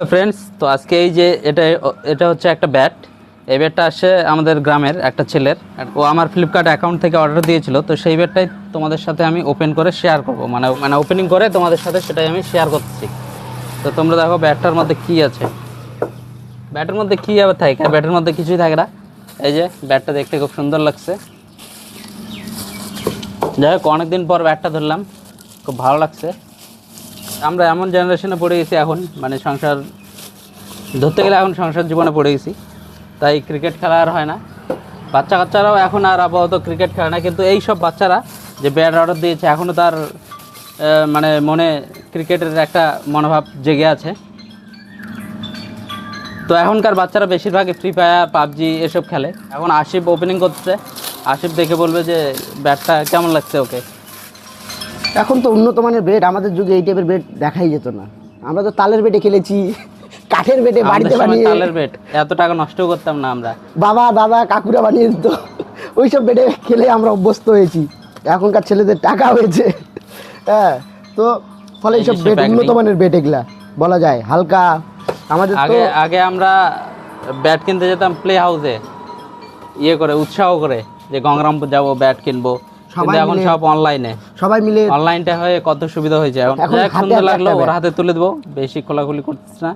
Friends, তো আজকে এই যে এটা হচ্ছে একটা ব্যাট। এই ব্যাটটা আসে আমাদের গ্রামের একটা ছেলের, ও আমার ফ্লিপকার্ট অ্যাকাউন্ট থেকে অর্ডার দিয়েছিল। তো সেই ব্যাটটাই তোমাদের সাথে আমি ওপেন করে শেয়ার করব, মানে ওপেনিং করে তোমাদের সাথে সেটাই আমি শেয়ার করতেছি। তো তোমরা দেখো ব্যাটটার মধ্যে কি আছে। ব্যাটের মধ্যে কী আবার থাকে? ব্যাটের মধ্যে কিছুই থাকে না। এই যে ব্যাটটা দেখতে খুব সুন্দর লাগছে। যাই হোক, অনেকদিন পর ব্যাটটা ধরলাম, খুব ভালো লাগছে। আমরা এমন জেনারেশনে পড়ে গেছি এখন, মানে সংসার ধরতে গেলে এখন সংসার জীবনে পড়ে গেছি, তাই ক্রিকেট খেলা আর হয় না। বাচ্চা কাচ্চারাও এখন আর আপাতত ক্রিকেট খেলে না, কিন্তু এই সব বাচ্চারা যে ব্যাট অর্ডার দিয়েছে এখনও তার মানে মনে ক্রিকেটের একটা মনোভাব জেগে আছে। তো এখনকার বাচ্চারা বেশিরভাগই ফ্রি ফায়ার, পাবজি এসব খেলে। এখন আশিফ ওপেনিং করছে, আশিফ দেখে বলবে যে ব্যাটটা কেমন লাগছে ওকে। এখন তো উন্নত মানের বেড, আমাদের যুগে এই টাইপের বেড দেখাই যেত না। আমরা তো তালের বেডে খেলেছি, কাঠের বেডে বাড়িতে বানিয়ে। তালের বেড এত টাকা নষ্ট করতাম না আমরা, বাবা দাদা কাকুরা বানিয়ে দিত, ওইসব বেডে খেলে আমরা অভ্যস্ত হয়েছি। এখনকার ছেলেদের টাকা হয়েছে, হ্যাঁ, তো ফলে এইসব বেড উন্নত মানের বেড এগুলা বলা যায় হালকা। আমাদের আগে আগে আমরা ব্যাট কিনতে যেতাম প্লে হাউসে, ইয়ে করে উৎসাহ করে যে গঙ্গারামপুর যাবো ব্যাট কিনবো। কিন্তু এখন সব অনলাইনে, সবাই মিলে অনলাইনটা হয়ে কত সুবিধা হয়েছে। এখন সুন্দর লাগলো, ওর হাতে তুলে দেবো, বেশি খোলাখুলি করতেছ না।